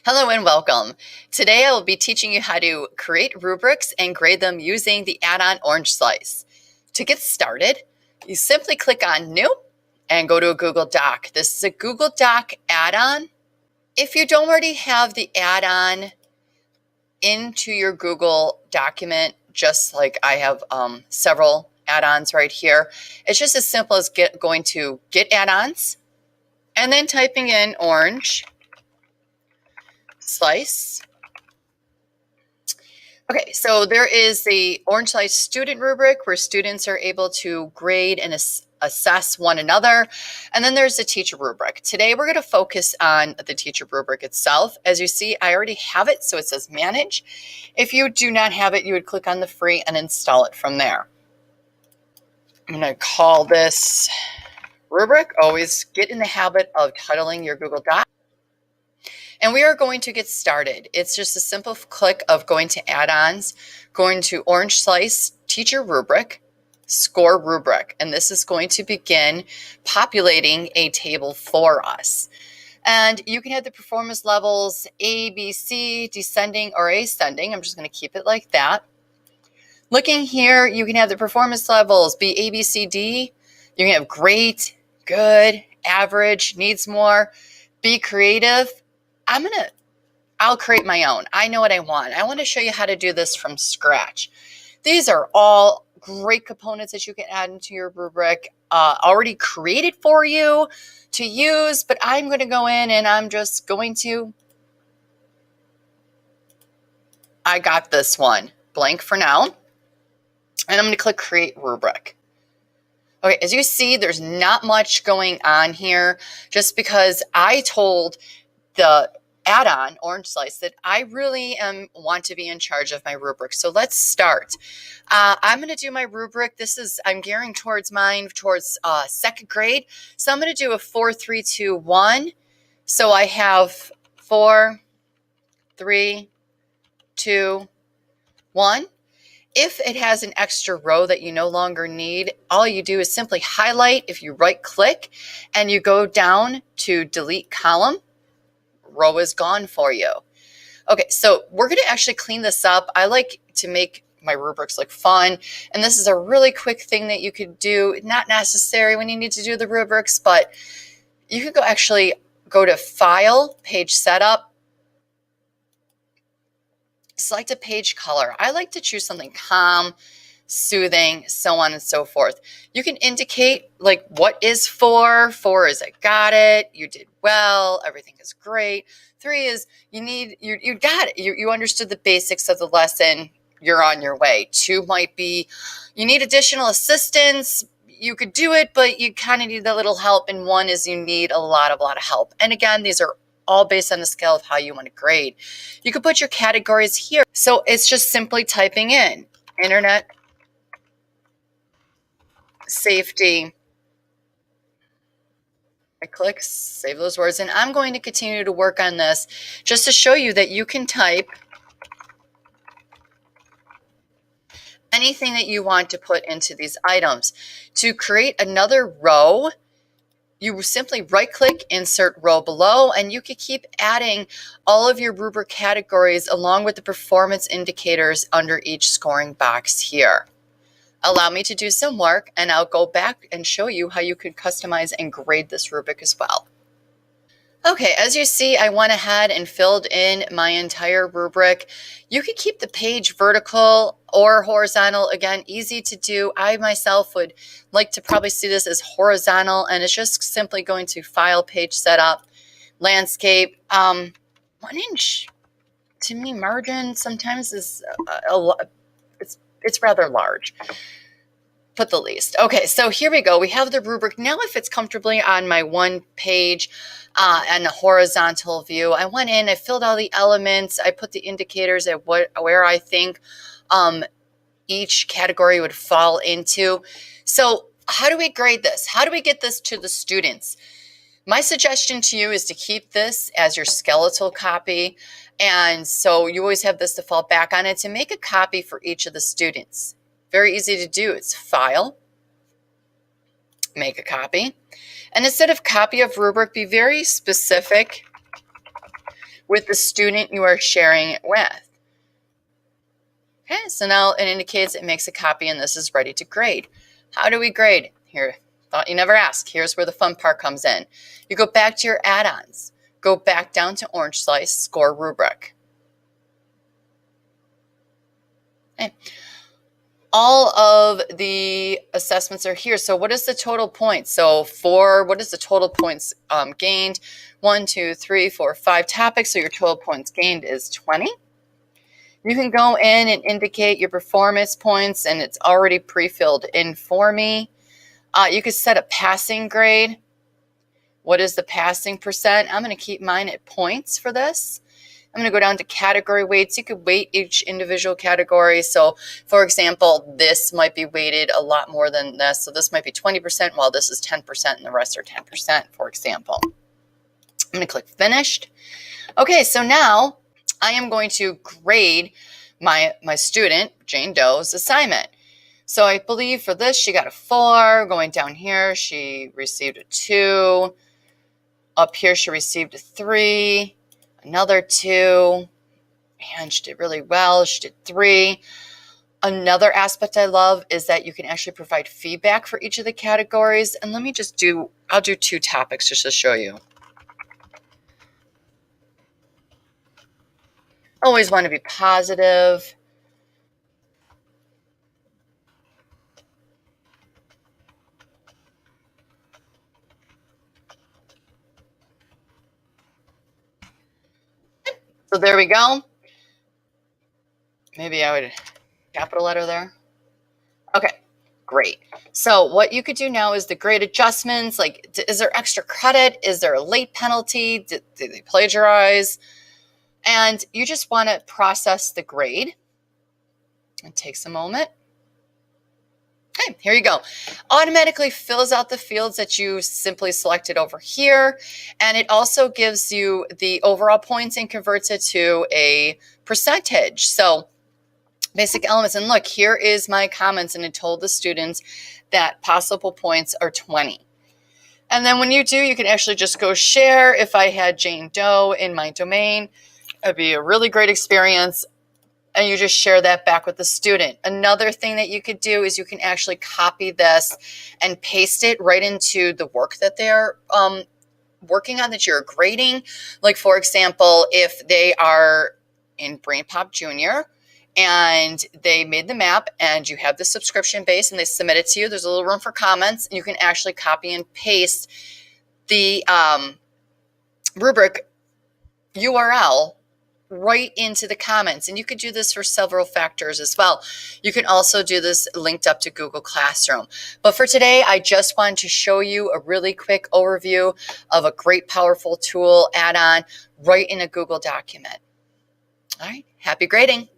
Hello and welcome. Today I will be teaching you how to create rubrics and grade them using the add-on OrangeSlice. To get started, you simply click on New and go to a Google Doc. This is a Google Doc add-on. If you don't already have the add-on into your Google document, just like I have several add-ons right here, it's just as simple as going to Get Add-ons and then typing in Orange Slice. Okay, so there is the OrangeSlice student rubric where students are able to grade and assess one another. And then there's the teacher rubric. Today we're going to focus on the teacher rubric itself. As you see, I already have it, so it says manage. If you do not have it, you would click on the free and install it from there. I'm going to call this rubric. Always get in the habit of titling your Google Doc. And we are going to get started. It's just a simple click of going to add-ons, going to OrangeSliceTeacherRubric, score rubric. And this is going to begin populating a table for us. And you can have the performance levels A, B, C, descending or ascending. I'm just going to keep it like that. Looking here, you can have the performance levels be A, B, C, D. You can have great, good, average, needs more, be creative. I'll create my own. I know what I want. I want to show you how to do this from scratch. These are all great components that you can add into your rubric, already created for you to use, but I'm going to go in and I'm just going to, I got this one blank for now, and I'm going to click Create Rubric. Okay, as you see, there's not much going on here just because I told the add-on OrangeSlice that I really want to be in charge of my rubric. So let's start. I'm going to do my rubric. I'm gearing towards second grade. So I'm going to do a 4, 3, 2, 1. So I have 4, 3, 2, 1. If it has an extra row that you no longer need, all you do is simply highlight. If you right click and you go down to delete column, row is gone for you. Okay, so we're going to actually clean this up. I like to make my rubrics look fun, and this is a really quick thing that you could do. Not necessary when you need to do the rubrics, but you could go to File, Page Setup, select a page color. I like to choose something calm, soothing, so on and so forth. You can indicate like what is 4. 4 is I got it, you did well, everything is great. 3 is you got it, you understood the basics of the lesson, you're on your way. 2 might be you need additional assistance, you could do it, but you kind of need a little help. And 1 is you need a lot of help. And again, these are all based on the scale of how you want to grade. You could put your categories here. So it's just simply typing in internet safety. I click save those words, and I'm going to continue to work on this just to show you that you can type anything that you want to put into these items. To create another row, you simply right click, insert row below, and you can keep adding all of your rubric categories along with the performance indicators under each scoring box here. Allow me to do some work, and I'll go back and show you how you can customize and grade this rubric as well. Okay, as you see, I went ahead and filled in my entire rubric. You can keep the page vertical or horizontal. Again, easy to do. I myself would like to probably see this as horizontal, and it's just simply going to File, Page Setup, Landscape. 1 inch, to me, margin sometimes is it's rather large. Put the least. Okay, so here we go. We have the rubric. Now it fits comfortably on my one page and a horizontal view. I went in, I filled all the elements, I put the indicators at where I think each category would fall into. So how do we grade this? How do we get this to the students? My suggestion to you is to keep this as your skeletal copy. And so you always have this to fall back on, and to make a copy for each of the students. Very easy to do. It's File, make a copy. And instead of copy of rubric, be very specific with the student you are sharing it with. Okay, so now it indicates it makes a copy and this is ready to grade. How do we grade? Here, thought you never asked. Here's where the fun part comes in. You go back to your add-ons. Go back down to Orange Slice, Score Rubric. Okay. All of the assessments are here. So what is the total points? So what is the total points gained? 1, 2, 3, 4, 5 topics. So your total points gained is 20. You can go in and indicate your performance points, and it's already pre-filled in for me. You could set a passing grade. What is the passing percent? I'm going to keep mine at points for this. I'm going to go down to category weights. You could weight each individual category. So, for example, this might be weighted a lot more than this. So this might be 20%, while this is 10%, and the rest are 10%, for example. I'm going to click Finished. Okay, so now I am going to grade my student, Jane Doe's assignment. So I believe for this, she got a 4. Going down here, she received a 2. Up here, she received a 3. Another 2, and she did really well. She did 3. Another aspect I love is that you can actually provide feedback for each of the categories. And let me just I'll do 2 topics just to show you. Always want to be positive. So there we go. Maybe I would capital letter there. Okay, great. So what you could do now is the grade adjustments. Like, is there extra credit? Is there a late penalty? Did they plagiarize? And you just want to process the grade. It takes a moment. Okay, here you go. Automatically fills out the fields that you simply selected over here. And it also gives you the overall points and converts it to a percentage. So basic elements. And look, here is my comments. And it told the students that possible points are 20. And then when you do, you can actually just go share. If I had Jane Doe in my domain, it'd be a really great experience. And you just share that back with the student. Another thing that you could do is you can actually copy this and paste it right into the work that they're working on, that you're grading. Like, for example, if they are in Brain Pop Junior and they made the map and you have the subscription base and they submit it to you, there's a little room for comments. You can actually copy and paste the rubric URL right into the comments. And you could do this for several factors as well. You can also do this linked up to Google Classroom. But for today, I just wanted to show you a really quick overview of a great, powerful tool add-on right in a Google document. All right, happy grading.